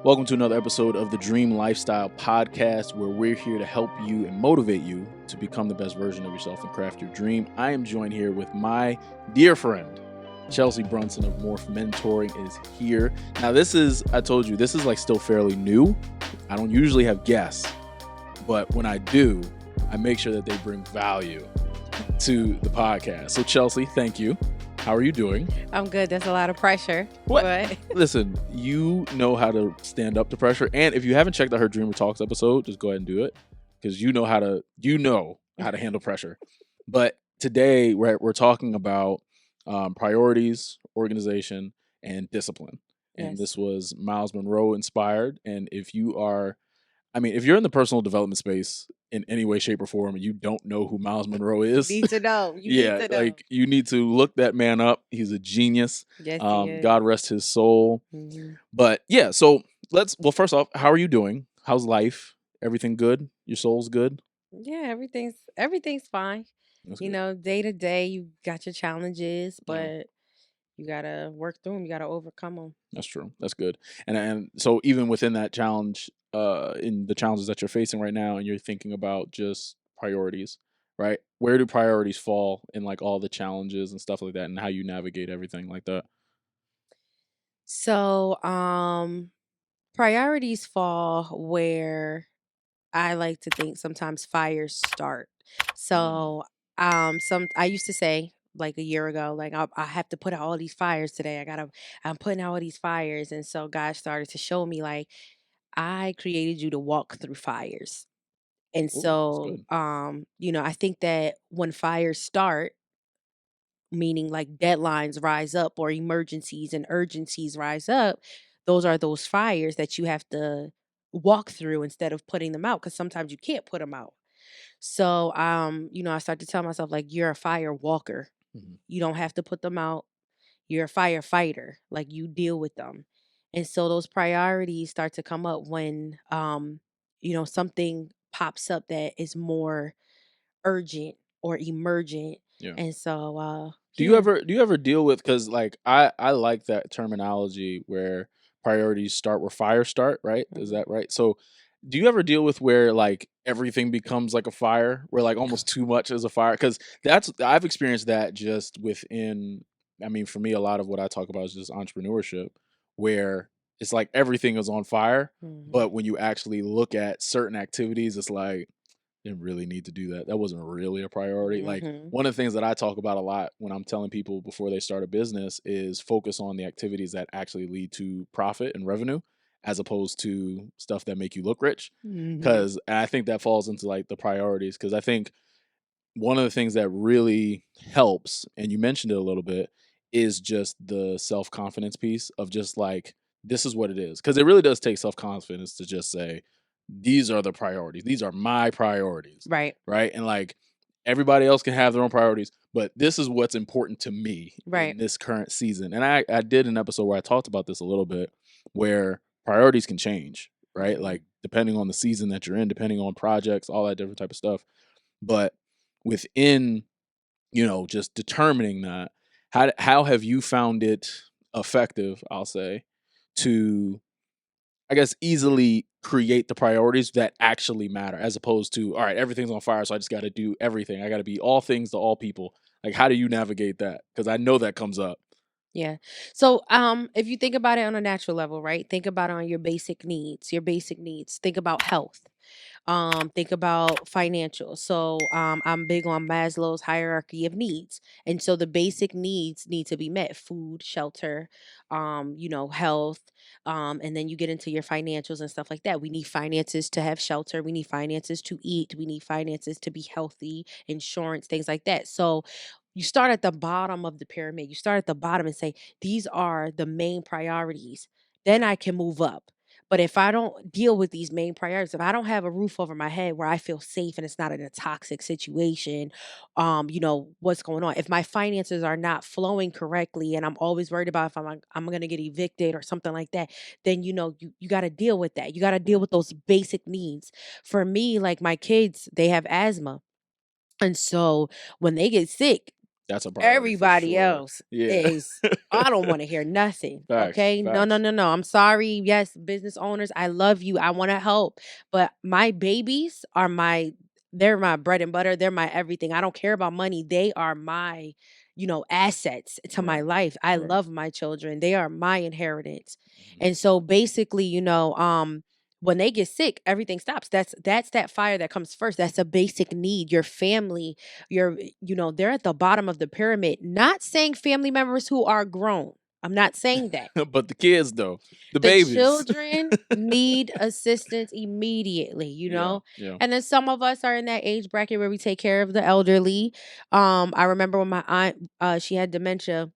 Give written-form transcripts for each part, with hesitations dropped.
Welcome to another episode of the Dream Lifestyle Podcast, where we're here to help you and motivate you to become the best version of yourself and craft your dream. I am joined here with my dear friend, Chelsey Brunson of Morph Mentoring is here. Now, this is like still fairly new. I don't usually have guests, but when I do, I make sure that they bring value to the podcast. So, Chelsey, thank you. How are you doing? I'm good. That's a lot of pressure. What? But Listen, you know how to stand up to pressure. And if you haven't checked out her Dreamer Talks episode, just go ahead and do it because you know how to handle pressure. But today we're talking about priorities, organization, and discipline. And yes, this was Miles Monroe inspired. And if you're in the personal development space in any way, shape, or form, and you don't know who Miles Monroe you is, need to know. You yeah, need to know. like you need to look that man up. He's a genius. Yes, he is. God rest his soul. Mhm. But yeah, so first off, how are you doing? How's life? Everything good? Your soul's good? Yeah, everything's fine. That's You good. know, day to day, you got your challenges, Yeah, but you gotta work through them. You gotta overcome them. that's true. That's good. And so even within that challenge, in the challenges that you're facing right now, and you're thinking about just priorities, right? Where do priorities fall in like all the challenges and stuff like that, and how you navigate everything like that? So, priorities fall where I like to think sometimes fires start. Mm. So, I used to say like a year ago, like I have to put out all these fires today. I'm putting out all these fires, and so God started to show me like I created you to walk through fires. And Oh, that's so, good. I think that when fires start, meaning like deadlines rise up or emergencies and urgencies rise up, those are those fires that you have to walk through instead of putting them out because sometimes you can't put them out. So, I started to tell myself like you're a fire walker. Mhm. You don't have to put them out. You're a firefighter. Like you deal with them. And so those priorities start to come up when something pops up that is more urgent or emergent. Yeah. And so Do you yeah. ever deal with, because like I like that terminology where priorities start where fires start, right? Is Mhm. that right? So do you ever deal with where like everything becomes like a fire, where like almost too much is a fire? Because I've experienced that just within. I mean, for me, a lot of what I talk about is just entrepreneurship, where it's like everything is on fire, Mhm. but when you actually look at certain activities, it's like didn't really need to do that. That wasn't really a priority. Like Mhm. one of the things that I talk about a lot when I'm telling people before they start a business is focus on the activities that actually lead to profit and revenue as opposed to stuff that make you look rich. Mhm. Cause I think that falls into like the priorities. Cause I think one of the things that really helps, and you mentioned it a little bit, is just the self confidence piece of just like, this is what it is. Cause it really does take self confidence to just say, these are the priorities. These are my priorities. Right. Right. And like everybody else can have their own priorities, but this is what's important to me Right. in this current season. And I did an episode where I talked about this a little bit, where priorities can change, right? Mhm. Like depending on the season that you're in, depending on projects, all that different type of stuff. But within, just determining that, how have you found it effective, I'll say, to I guess easily create the priorities that actually matter as opposed to, all right, everything's on fire, so I just got to do everything. I got to be all things to all people. Like, how do you navigate that? Because I know that comes up. Yeah. So, if you think about it on a natural level, right? Think about it on your basic needs. Your basic needs. Think about health. Think about financial. So, I'm big on Maslow's hierarchy of needs, and so the basic needs need to be met: food, shelter, health. And then you get into your financials and stuff like that. We need finances to have shelter. We need finances to eat. We need finances to be healthy, insurance, things like that. So you start at the bottom of the pyramid. You start at the bottom and say, these are the main priorities. Then I can move up. But if I don't deal with these main priorities, if I don't have a roof over my head where I feel safe and it's not in a toxic situation, what's going on? If my finances are not flowing correctly and I'm always worried about if I'm going to get evicted or something like that, then you got to deal with that. You got to deal with those basic needs. For me, like my kids, they have asthma. And so when they get sick, That's a priority for Everybody sure. else Yeah. is, I don't want to hear nothing. Facts. Okay. No, no, Facts. no, no. I'm sorry. Yes, business owners, I love you. I want to help. But my babies are they're my bread and butter. They're my everything. I don't care about money. They are my, assets to my Right. life. I Right. love my children. They are my inheritance. Mhm. And so basically, when they get sick, everything stops. That's that fire that comes first. That's a basic need. Your family, they're at the bottom of the pyramid. Not saying family members who are grown. I'm not saying that. But the kids, though, the The babies. children need assistance immediately, Yeah. Yeah. And then some of us are in that age bracket where we take care of the elderly. I remember when my aunt she had dementia.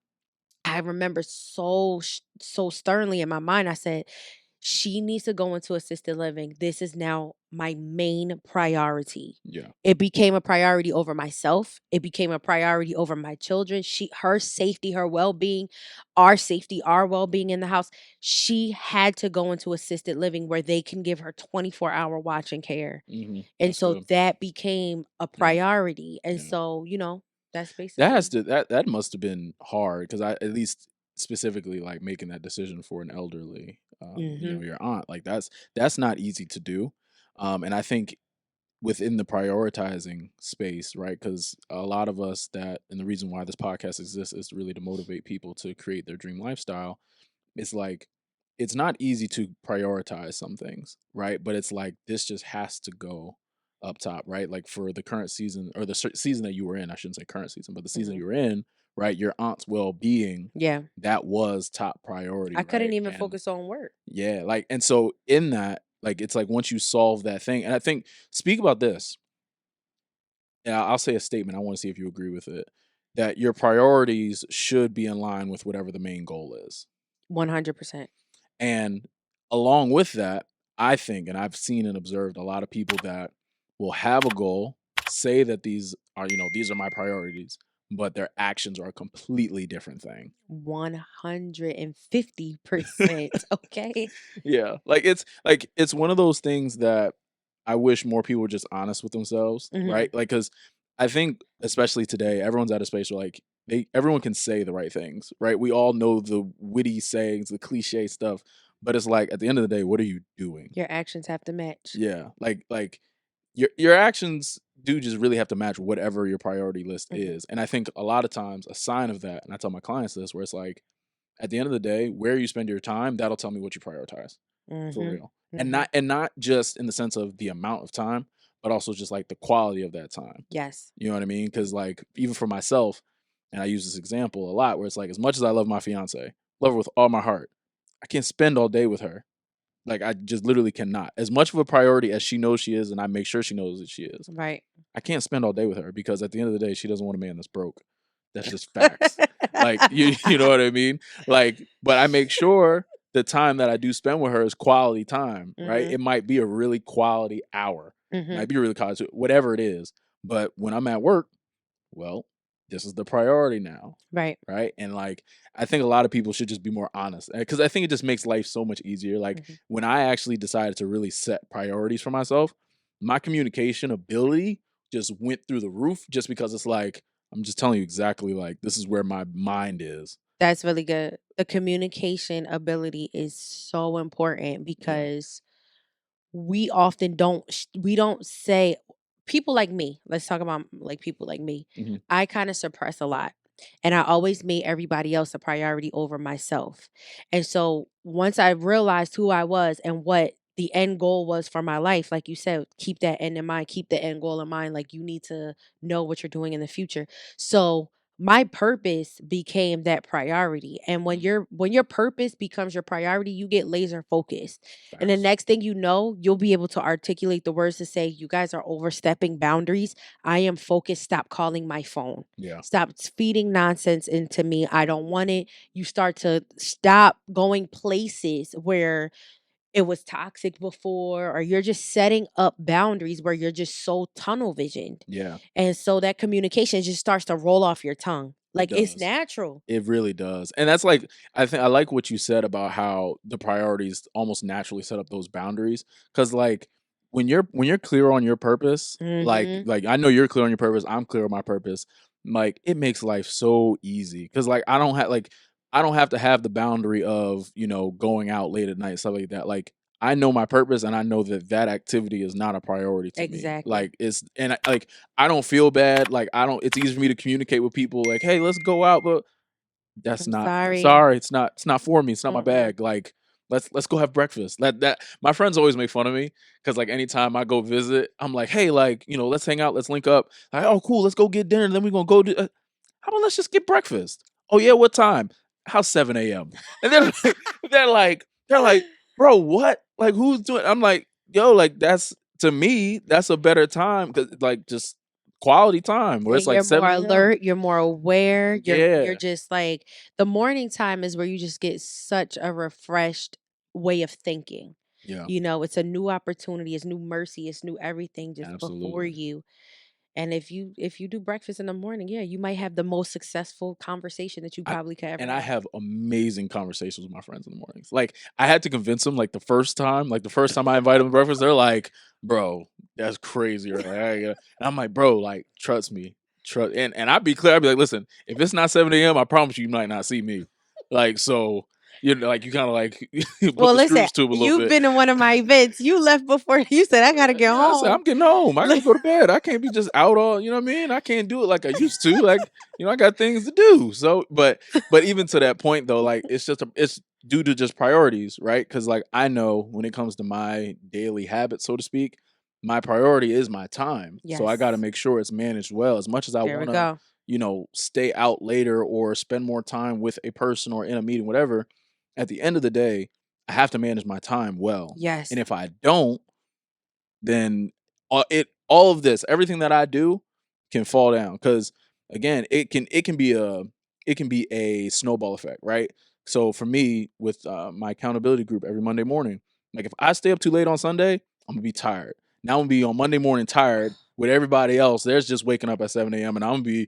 I remember so sternly in my mind. I said, she needs to go into assisted living. This is now my main priority. Yeah. It became a priority over myself. It became a priority over my children. Her safety, her well-being, our safety, our well-being in the house. She had to go into assisted living where they can give her 24-hour watch and care. And That's so good. that became a Yeah. priority. And Yeah. so, that's That has basically. to that must have been hard because I at least specifically like making that decision for an elderly, Mhm. your aunt, like that's not easy to do, and I think within the prioritizing space, right? Because a lot of us that, and the reason why this podcast exists is really to motivate people to create their dream lifestyle. It's like it's not easy to prioritize some things, right? But it's like this just has to go up top, right? Like for the current season or the season that you were in, I shouldn't say current season, but the season Mhm. you were in, right? Your aunt's well-being, Yeah. that was top priority, I couldn't right? even And focus on work. yeah, like and so in that, like it's like once you solve that thing, and I think speak about this. And I'll say a statement. I want to see if you agree with it. That your priorities should be in line with whatever the main goal is. 100%. And along with that, I think, and I've seen and observed a lot of people that will have a goal, say that these are my priorities, but their actions are a completely different thing. 150%. Okay. Yeah. Like it's one of those things that I wish more people were just honest with themselves, Mhm. right? Like cuz I think especially today everyone's at a space where like everyone can say the right things, right? We all know the witty sayings, the cliche stuff, but it's like at the end of the day, what are you doing? Your actions have to match. Yeah. Like your actions do just really have to match whatever your priority list Mhm. is. And I think a lot of times a sign of that, and I tell my clients this, where it's like at the end of the day, where you spend your time, that'll tell me what you prioritize for Mhm. real. And Mhm. not just in the sense of the amount of time, but also just like the quality of that time. Yes. You know what I mean? Because like even for myself, and I use this example a lot, where it's like as much as I love my fiance, love her with all my heart, I can't spend all day with her. Like I just literally cannot. As much of a priority as she knows she is, and I make sure she knows that she is, Right. I can't spend all day with her because at the end of the day, she doesn't want a man that's broke. That's just facts. Like you know what I mean? Like, but I make sure the time that I do spend with her is quality time, right? Mhm. It might be a really quality hour, Mhm. might be a really quality, whatever it is. But when I'm at work, well, this is the priority now, Right. right? And like, I think a lot of people should just be more honest because I think it just makes life so much easier. Like Mhm. when I actually decided to really set priorities for myself, my communication ability just went through the roof just because it's like I'm just telling you exactly like this is where my mind is. That's really good. The communication ability is so important Yeah. because we don't say, people like me, let's talk about like people like me. Mhm. I kind of suppress a lot, and I always made everybody else a priority over myself. And so once I realized who I was and what the end goal was for my life, like you said, keep that end in mind, keep the end goal in mind. Like you need to know what you're doing in the future. So my purpose became that priority. And when Mhm. your purpose becomes your priority, you get laser focused. And the Facts. next thing you know, you'll be able to articulate the words to say, you guys are overstepping boundaries. I am focused. Stop calling my phone. Yeah. Stop feeding nonsense into me. I don't want it. You start to stop going places where it was toxic before, or you're just setting up boundaries where you're just so tunnel visioned. Yeah. And so that communication just starts to roll off your tongue. It Like it's does. natural. It really does. And that's like I think I like what you said about how the priorities almost naturally set up those boundaries cuz like when you're clear on your purpose, like Hmm. like I know you're clear on your purpose, I'm clear on my purpose. like it makes life so easy because like I don't have to have the boundary of going out late at night, stuff like that. Like I know my purpose and I know that that activity is not a priority to me. Exactly. Like it's and like I don't feel bad. Like I don't. It's easy for me to communicate with people. Like, hey, let's go out, but that's I'm not sorry. sorry. It's not for me. It's not my Mm-mm. bag. Like let's go have breakfast. That my friends always make fun of me because like anytime I go visit, I'm like, hey, like let's hang out, let's link up. Like, oh, cool, let's go get dinner. And then we're gonna go do. How about let's just get breakfast? Oh yeah, what time? How's 7 a.m.? And they're like, bro, what? Like who's doing? I'm like, yo, like that's to me, that's a better time because like just quality time where And it's like you're more 7 a.m. alert, you're more aware, you're Yeah, just like the morning time is where you just get such a refreshed way of thinking. yeah, It's a new opportunity, it's new mercy, it's new everything just before absolutely. you. And if you do breakfast in the morning, yeah, you might have the most successful conversation that you I probably could ever and I have. have amazing conversations with my friends in the mornings. Like I had to convince them like the first time I invited them to breakfast, they're like, "Bro, that's crazy." Or like, and I'm like, "Bro, like trust me, trust." And I'd be clear. I'd be like, "Listen, if it's not 7 a.m., I promise you might not see me." Like so, like you kind of like put Well, the listen, screws to them a little you've bit. been in one of my events. You left before you said I gotta get Yeah, I said, home. I'm getting home. I gotta go to bed. I can't be just out all, you know what I mean? I can't do it like I used to. Like, I got things to do. So, but even to that point though, like it's due to just priorities, right? Because like I know when it comes to my daily habits, so to speak, my priority is my time. So I gotta Yes. make sure it's managed well. As much as I There we wanna, go. stay out later or spend more time with a person or in a meeting, whatever, at the end of the day, I have to manage my time well. And Yes. if I don't, then all of this, everything that I do can fall down because again, it can be a snowball effect, right? So for me, with my accountability group every Monday morning, like if I stay up too late on Sunday, I'm gonna be tired. Now I'm gonna be on Monday morning tired with everybody else. There's just waking up at 7 a.m. and I'm gonna be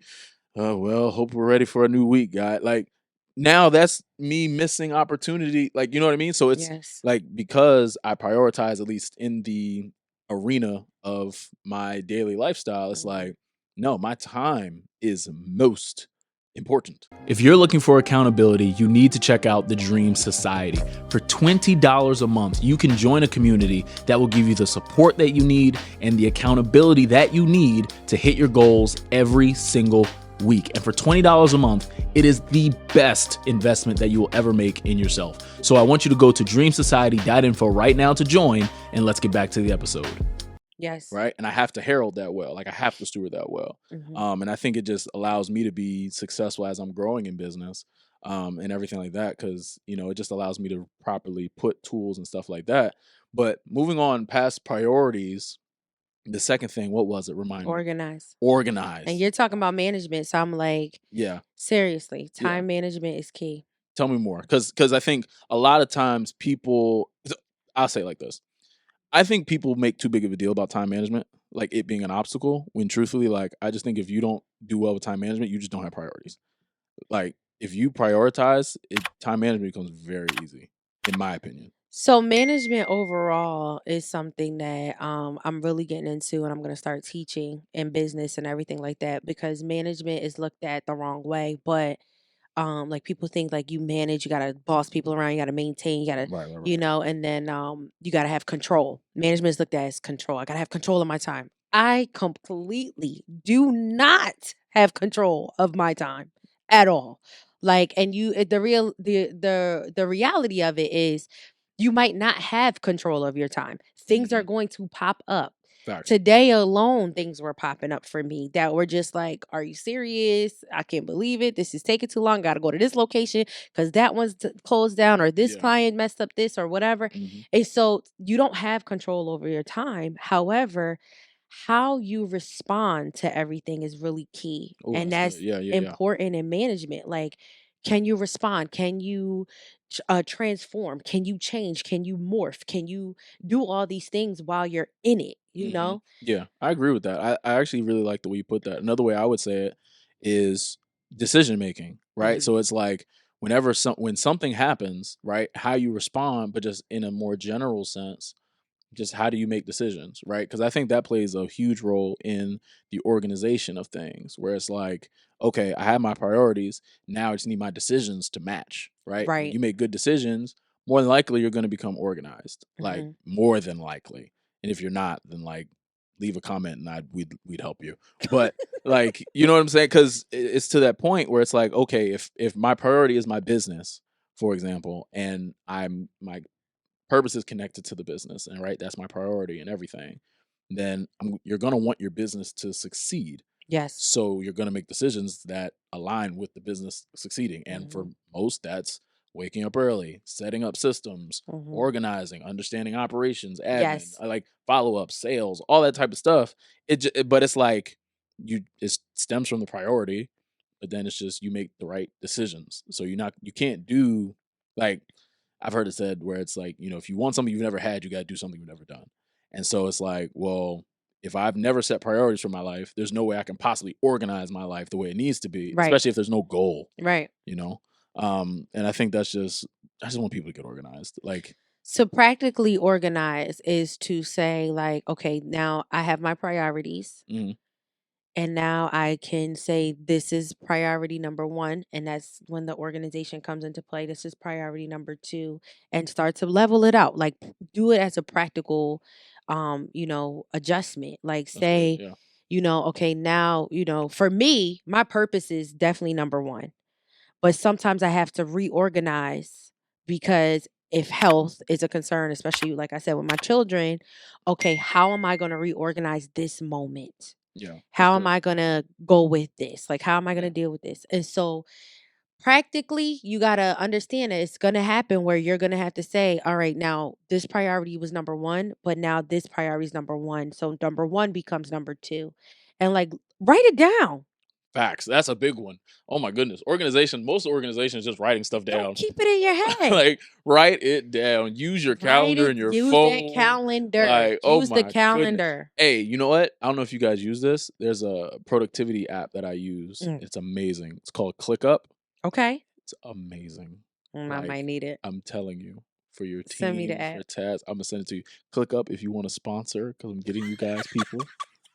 oh well, hope we're ready for a new week, guy. Like now that's me missing opportunity. Like, you know what I mean? So it's Yes. like because I prioritize at least in the arena of my daily lifestyle, it's Mhm. like, no, my time is most important. If you're looking for accountability, you need to check out the Dream Society. For $20 a month, you can join a community that will give you the support that you need and the accountability that you need to hit your goals every single week. And for $20 a month, it is the best investment that you will ever make in yourself. So I want you to go to dreamsociety.info right now to join, and let's get back to the episode. Yes. Right. And I have to herald that well. Like I have to steward that well. Hmm. And I think it just allows me to be successful as I'm growing in business, and everything like that. Cause, it just allows me to properly put tools and stuff like that. But moving on past priorities, the second thing, what was it? Remind me. Organize. And Organize. you're talking about management, so I'm like, Yeah. seriously, Yeah. time management is key. Tell me more. Cause I think a lot of times people, I'll say it like this. I think people make too big of a deal about time management, like it being an obstacle, when truthfully, like I just think if you don't do well with time management, you just don't have priorities. Like if you prioritize, time management becomes very easy, in my opinion. So management overall is something that I'm really getting into, and I'm going to start teaching in business and everything like that, because management is looked at the wrong way. But like people think like you manage, you got to boss people around, you got to maintain, you got to, Right, right, right. and then you got to have control. Management is looked at as control. I got to have control of my time. I completely do not have control of my time at all. Like, and the reality of it is you might not have control of your time. Things are Hmm. going to pop up. Facts. Today alone, things were popping up for me that were just like, are you serious? I can't believe it. This is taking too long. Got to go to this location because that one's closed down, or this Yeah. client messed up this, or whatever. Hmm. And so you don't have control over your time. However, how you respond to everything is really key. Oh, And that's good. that's Yeah, yeah, yeah. important in management. Like, can you respond? Can you transform? Can you change? Can you morph? Can you do all these things while you're in it? You Hmm. know? Yeah, I agree with that. I actually really like the way you put that. Another way I would say it is decision making, right? Hmm. So it's like when something happens, right, how you respond, but just in a more general sense, just how do you make decisions, right? Because I think that plays a huge role in the organization of things, where it's like, okay, I have my priorities. Now I just need my decisions to match, right? When Right. you make good decisions, more than likely you're going to become organized, like hmm more than likely. And if you're not, then like leave a comment and we'd help you. But like, you know what I'm saying? Because it's to that point where it's like, okay, if my priority is my business, for example, and my purpose is connected to the business, and right, that's my priority and everything, then you're going to want your business to succeed. Yes. So you're going to make decisions that align with the business succeeding. And for hmm most, that's waking up early, setting up systems, hmm organizing, understanding operations, admin, Yes. like follow up, sales, all that type of stuff. But it's like it stems from the priority, but then it's just you make the right decisions. So you can't do like I've heard it said where it's like, if you want something you've never had, you got to do something you've never done. And so it's like, well, if I've never set priorities for my life, there's no way I can possibly organize my life the way it needs to be, Right. especially if there's no goal, Right. And I think I just want people to get organized. Like, So practically organize is to say like, okay, now I have my priorities. mhm, And now I can say this is priority number one. And that's when the organization comes into play. This is priority number two. And start to level it out. Like do it as a practical adjustment. Like that's good. say, Yeah. Okay, now, for me, my purpose is definitely number one. But sometimes I have to reorganize because if health is a concern, especially like I said with my children, okay, how am I going to reorganize this moment? Yeah. That's How am good. I going to go with this? Like, how am I going to Yeah. deal with this? And so, practically, you got to understand that it's going to happen where you're going to have to say, all right, now this priority was number one, but now this priority is number one. So, number one becomes number two. And like, write it down. Facts. That's a big one. Oh my goodness. Most organizations just writing stuff Don't down. keep it in your head. Like write it down. Use your Write calendar it. and your Use that phone. calendar. Like, oh Use the my goodness. calendar. Hey, you know what? I don't know if you guys use this. There's a productivity app that I use. Mm. It's amazing. It's called ClickUp. Okay. It's amazing. I Like, might need it. I'm telling you, for your Send me the team, for app. tasks, I'm gonna send it to you. ClickUp if you want to sponsor, because I'm getting you guys people.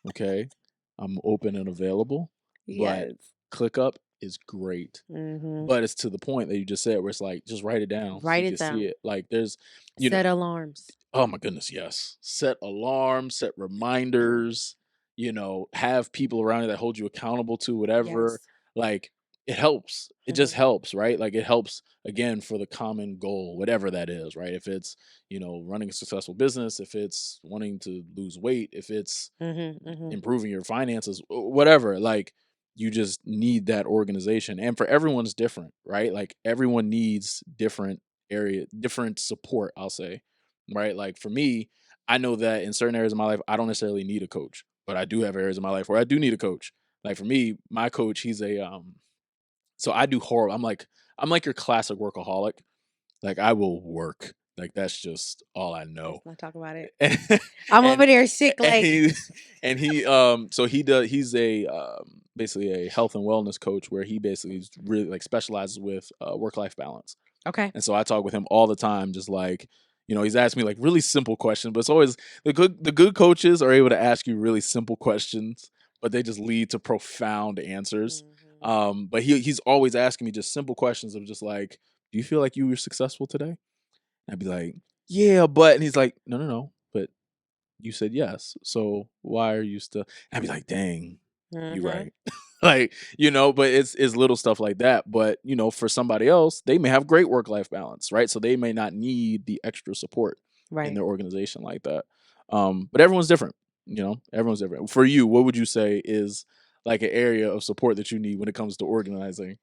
Okay, I'm open and available. But Yes. ClickUp is great. Mm-hmm. But it's to the point that you just said, where it's like, just write it down so Write you it can see down. it. Like, there's, you know, Set alarms. oh my goodness, yes. Set alarms, set reminders, have people around you that hold you accountable to whatever. Yes. Like, it helps. It just helps, right? Like, it helps again for the common goal, whatever that is, right? If it's, running a successful business, if it's wanting to lose weight, if it's improving your finances, whatever, like, you just need that organization. And for everyone's different, right? Like, everyone needs different support, I'll say, right? Like, for me, I know that in certain areas of my life, I don't necessarily need a coach, but I do have areas of my life where I do need a coach. Like, for me, my coach, he's so I do horrible. I'm like your classic workaholic. Like, I will work. Like, that's just all I know. Let's not talk about it. And I'm and, over there sick. and Like, he so he's a basically a health and wellness coach, where he basically is really like specializes with work-life balance. okay. And so I talk with him all the time, just like, he's asked me like really simple questions, but it's always the good coaches are able to ask you really simple questions, but they just lead to profound answers. But he's always asking me just simple questions of just like, do you feel like you were successful today? And I'd be like, yeah, but, and he's like, no, but you said yes. So why are you still? And I'd be like, dang, you right. Like, but it's little stuff like that. But, for somebody else, they may have great work-life balance, right? So they may not need the extra support in Right. their organization like that. But everyone's different, everyone's different. For you, what would you say is like an area of support that you need when it comes to organizing?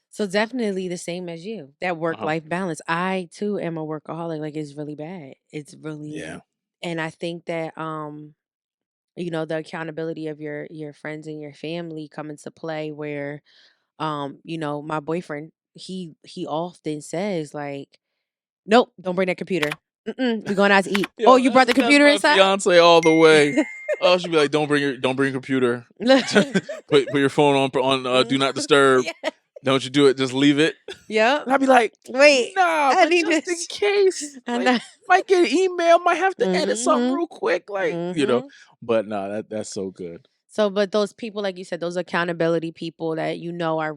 So definitely the same as you. That work Uh-huh. life balance. I too am a workaholic. Like it's really bad. It's really Yeah. and I think that the accountability of your friends and your family come into play where my boyfriend, he often says like, nope, don't bring that computer. We're going out to eat. Oh, Yo, you brought the that's computer my inside? fiance all the way. Oh, she'd be like, don't bring your computer. Put your phone on do not disturb. Yeah. Don't you do it, just leave it. Yep. And I'd be like, Wait, nah, I but need just in this. case. I Like, know. might get an email, might have to edit something Mhm. real quick. Like, Mhm. but no, that's so good. So, but those people, like you said, those accountability people that are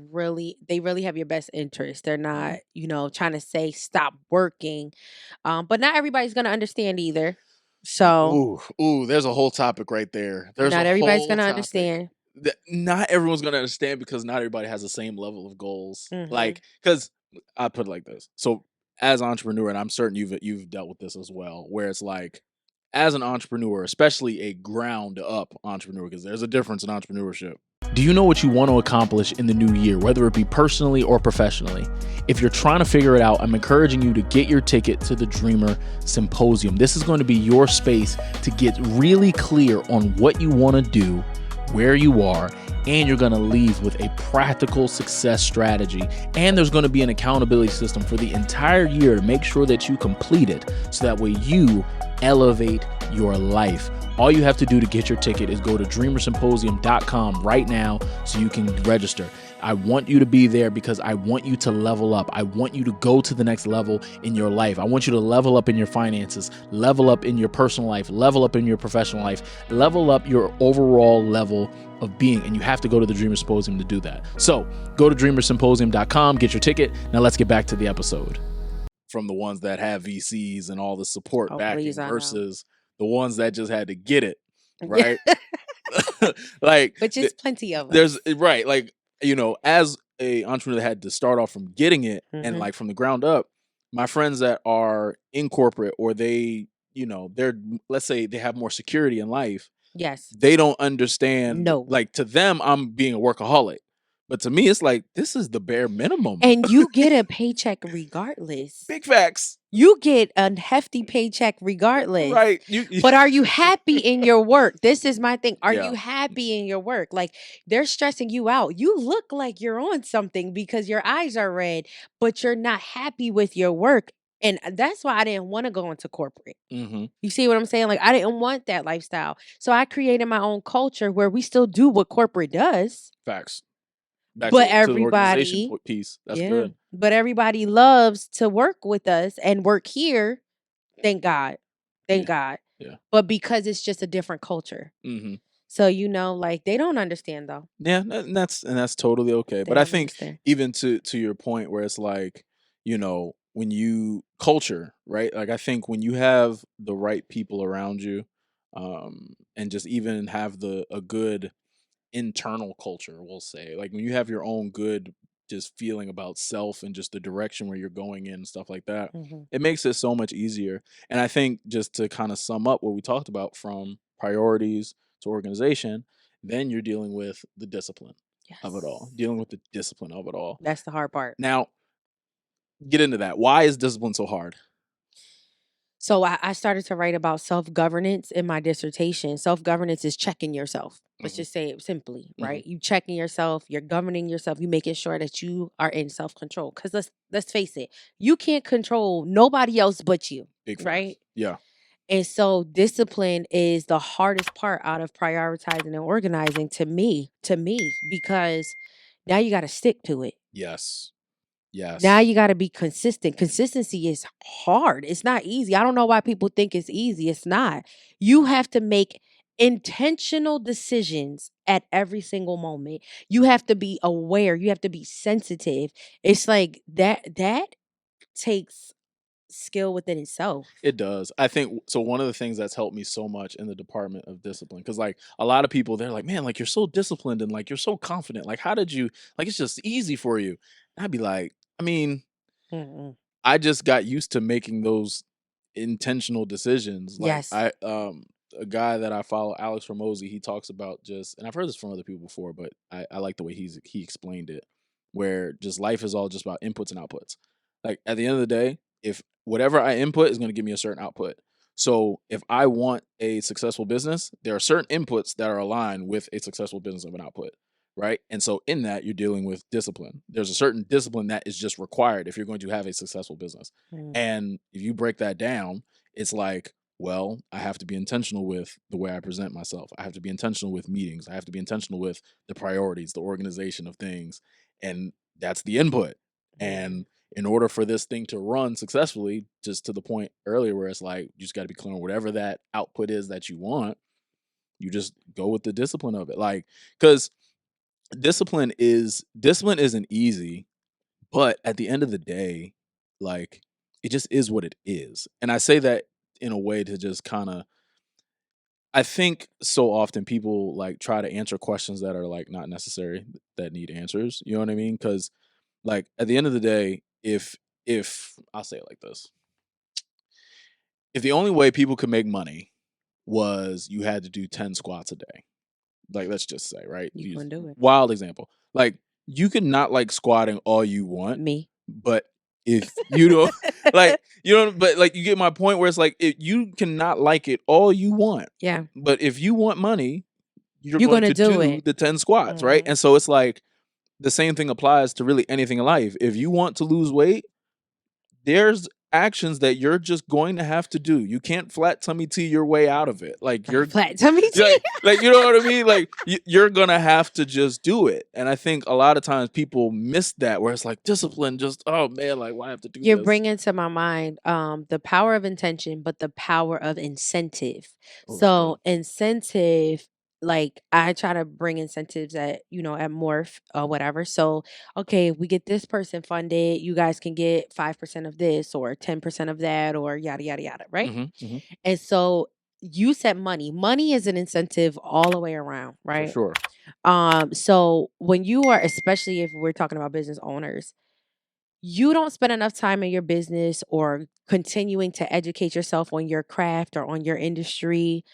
they really have your best interest. They're not, trying to say stop working. But not everybody's gonna understand either. So Ooh, there's a whole topic right there. There's a not everybody's whole gonna topic understand. that not everyone's gonna understand because not everybody has the same level of goals. Mhm. Like, because I put it like this. So as an entrepreneur, and I'm certain you've dealt with this as well, where it's like, as an entrepreneur, especially a ground up entrepreneur, because there's a difference in entrepreneurship. Do you know what you want to accomplish in the new year, whether it be personally or professionally? If you're trying to figure it out, I'm encouraging you to get your ticket to the Dreamer Symposium. This is going to be your space to get really clear on what you want to do, where you are, and you're going to leave with a practical success strategy. And there's going to be an accountability system for the entire year to make sure that you complete it, so that way you elevate your life. All you have to do to get your ticket is go to dreamersymposium.com right now so you can register. I want you to be there because I want you to level up. I want you to go to the next level in your life. I want you to level up in your finances, level up in your personal life, level up in your professional life, level up your overall level of being. And you have to go to the Dreamer Symposium to do that. So go to dreamersymposium.com, get your ticket. Now let's get back to the episode. From the ones that have VCs and all the support backing Please, I know. versus the ones that just had to get it, right? Like, Which is plenty of there's us. right, like, as a entrepreneur that had to start off from getting it and like from the ground up, my friends that are in corporate or they, they're, let's say they have more security in life. Yes. They don't understand. No. Like, to them, I'm being a workaholic. But to me, it's like, this is the bare minimum. And you get a paycheck regardless. Big facts. You get a hefty paycheck regardless. Right. But are you happy in your work? This is my thing. Are Yeah. you happy in your work? Like, they're stressing you out. You look like you're on something because your eyes are red, but you're not happy with your work. And that's why I didn't want to go into corporate. You see what I'm saying? Like, I didn't want that lifestyle. So I created my own culture where we still do what corporate does. Facts. Back But to the organization piece. That's good. But everybody loves to work with us and work here. Thank God. Thank God. Yeah. But because it's just a different culture. So, like, they don't understand though. Yeah, and that's totally okay. But I think even to your point where it's like, when you culture, right? Like, I think when you have the right people around you, and just even have a good internal culture, we'll say, like when you have your own good just feeling about self and just the direction where you're going in and stuff like that, it makes it so much easier. And I think, just to kind of sum up what we talked about, from priorities to organization, then you're dealing with the discipline of it all, That's the hard part. Now, get into that. Why is discipline so hard? So I started to write about self-governance in my dissertation. Self-governance is checking yourself. Let's just say it simply, right? You checking yourself, you're governing yourself, you making sure that you are in self-control. Because let's face it, you can't control nobody else but you. Big right? facts. Yeah. And so discipline is the hardest part out of prioritizing and organizing to me, because now you got to stick to it. Yes. Now you got to be consistent. Consistency is hard. It's not easy. I don't know why people think it's easy. It's not. You have to make intentional decisions at every single moment. You have to be aware. You have to be sensitive. It's like that takes skill within itself. It does. I think so. One of the things that's helped me so much in the department of discipline, because like a lot of people, they're like, man, like, you're so disciplined and like you're so confident. Like, how did you, like, it's just easy for you. And I'd be like, I mean, I just got used to making those intentional decisions. Like, Yes. A guy that I follow, Alex Ramosi, he talks about just, and I've heard this from other people before, but I like the way he explained it, where just life is all just about inputs and outputs. Like, at the end of the day, if whatever I input is going to give me a certain output. So if I want a successful business, there are certain inputs that are aligned with a successful business of an output, right? And so in that, you're dealing with discipline. There's a certain discipline that is just required if you're going to have a successful business. And if you break that down, it's like, well, I have to be intentional with the way I present myself. I have to be intentional with meetings. I have to be intentional with the priorities, the organization of things. And that's the input. Mhm. And in order for this thing to run successfully, just to the point earlier where it's like you just got to be clear on whatever that output is that you want, you just go with the discipline of it. Like, because discipline isn't easy, but at the end of the day, like, it just is what it is. And I say that in a way to just kind of, I think so often people like try to answer questions that are like not necessary, that need answers. You know what I mean? Because like at the end of the day, if I'll say it like this, if the only way people could make money was you had to do 10 squats a day, like let's just say, right? You couldn't do it. Wild example. Like you can not like squatting all you want, Me. but if you don't like you don't, but like you get my point where it's like you cannot like it all you want. Yeah. But if you want money, you're You're going gonna to do do it. the 10 squats, right? Mhm. And so it's like the same thing applies to really anything in life. If you want to lose weight, there's actions that you're just going to have to do. You can't flat tummy tea your way out of it. Like you're Flat tummy tea. like you know what I mean? Like you're gonna have to just do it. And I think a lot of times people miss that where it's like discipline just, oh man, like why I have to do You're this? bringing to my mind the power of intention, but the power of incentive. Oh, that's So good. incentive, like I try to bring incentives at at Morph or whatever. So okay, we get this person funded, you guys can get 5% of this or 10% of that or yada yada yada, right? Mm-hmm. And so you said money. Money is an incentive all the way around, For right? sure. So when you are, especially if we're talking about business owners, you don't spend enough time in your business or continuing to educate yourself on your craft or on your industry.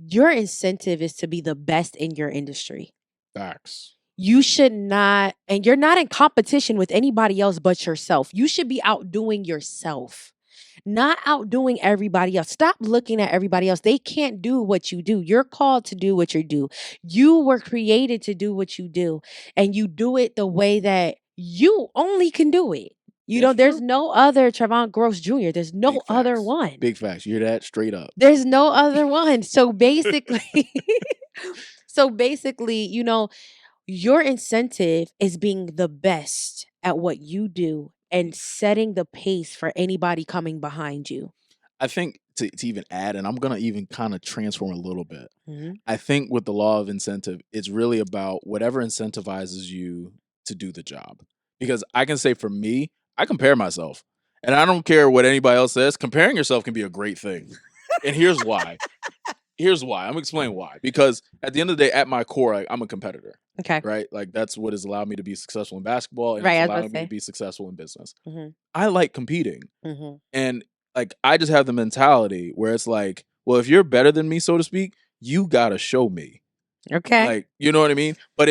Your incentive is to be the best in your industry. Facts. You should not, and you're not in competition with anybody else but yourself. You should be outdoing yourself, not outdoing everybody else. Stop looking at everybody else. They can't do what you do. You're called to do what you do. You were created to do what you do, and you do it the way that you only can do it. That's There's true. no other Trevon Gross Jr. There's no Big other facts. one. Big facts. You hear that? Straight up. There's no other one. So basically, your incentive is being the best at what you do and setting the pace for anybody coming behind you. I think to even add, and I'm gonna even kind of transform a little bit. Mhm. I think with the law of incentive, it's really about whatever incentivizes you to do the job. Because I can say for me, I compare myself. And I don't care what anybody else says. Comparing yourself can be a great thing. And here's why. Here's why. I'm gonna explain why. Because at the end of the day, at my core, I'm a competitor. Okay. Right? Like that's what has allowed me to be successful in basketball and Right, it's I was about allowed to me to say. be successful in business. Mhm. I like competing. Mhm. And like I just have the mentality where it's like, well, if you're better than me, so to speak, you gotta show me. Okay. Like, you know what I mean? But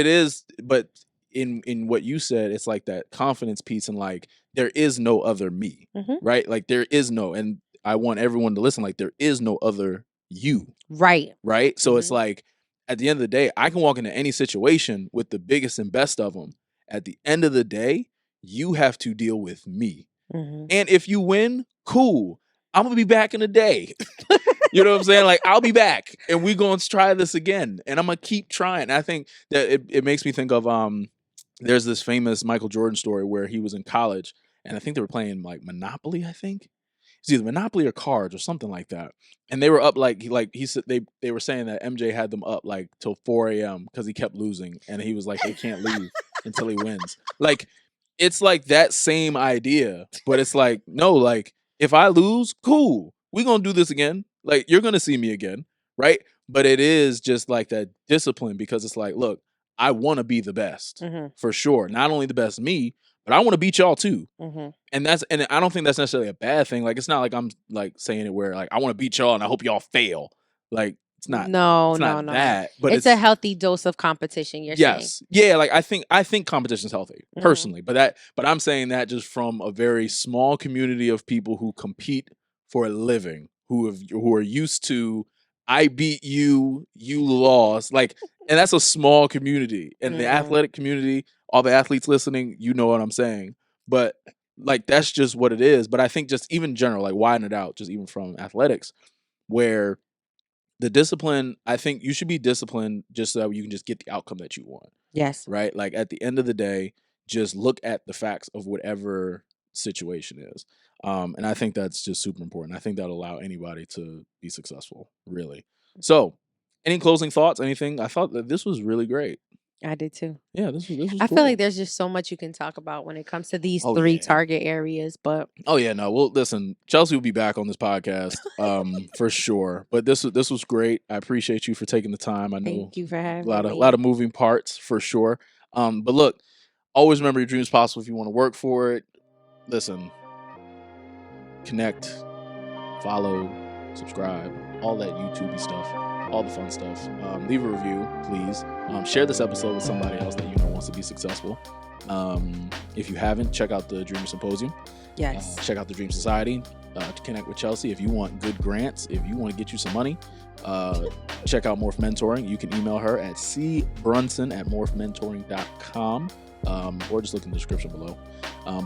in what you said, it's like that confidence piece and like there is no other me. Mhm. Right? Like there is no, and I want everyone to listen, like there is no other you. Right. Right? So it's Mhm. like at the end of the day, I can walk into any situation with the biggest and best of them. At the end of the day, you have to deal with me. Mhm. And if you win, cool. I'm gonna be back in the day. You know what I'm saying? Like I'll be back and we're gonna try this again. And I'm gonna keep trying. I think that it makes me think of there's this famous Michael Jordan story where he was in college and I think they were playing like Monopoly, I think. It's either Monopoly or cards or something like that. And they were up like he said they were saying that MJ had them up like till 4 a.m. because he kept losing and he was like they can't leave until he wins. Like it's like that same idea, but it's like no, like if I lose, cool, we gonna do this again. Like you're gonna see me again, right? But it is just like that discipline because it's like, look, I want to be the best Mhm. for sure. Not only the best me, but I want to beat y'all too. Mhm. And I don't think that's necessarily a bad thing. Like it's not like I'm like saying it where like I want to beat y'all and I hope y'all fail. Like No, it's no, not no, no. that, but It's a healthy dose of competition, you're saying. yes. Yeah, like I think competition's healthy Mhm. personally, but I'm saying that just from a very small community of people who compete for a living, who are used to I beat you, you lost. Like and that's a small community. And the Mhm. athletic community, all the athletes listening, you know what I'm saying. But like that's just what it is. But I think just even general, like widen it out, just even from athletics, where the discipline, I think you should be disciplined just so that you can just get the outcome that you want. Yes. Right? Like at the end of the day, just look at the facts of whatever situation is. And I think that's just super important. I think that'll allow anybody to be successful, really. So, any closing thoughts? Anything? I thought that this was really great. I did too. Yeah, this was I cool. feel like there's just so much you can talk about when it comes to these Oh, three yeah. target areas, but Oh yeah, no. Well, listen, Chelsey will be back on this podcast, for sure. But this was great. I appreciate you for taking the time. I know thank you for a having lot me. of moving parts for sure. But look, always remember your dreams possible if you want to work for it. Listen, connect, follow, subscribe, all that YouTubey stuff, all the fun stuff. Leave a review, please. Share this episode with somebody else that you know wants to be successful. If you haven't, check out the Dream Symposium. Yes. Check out the Dream Society to connect with Chelsey. If you want good grants, if you want to get you some money, check out Morph Mentoring. You can email her at cbrunson@morphmentoring.com, or just look in the description below.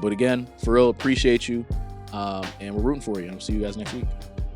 But again, for real, appreciate you, and we're rooting for you. I'll see you guys next week.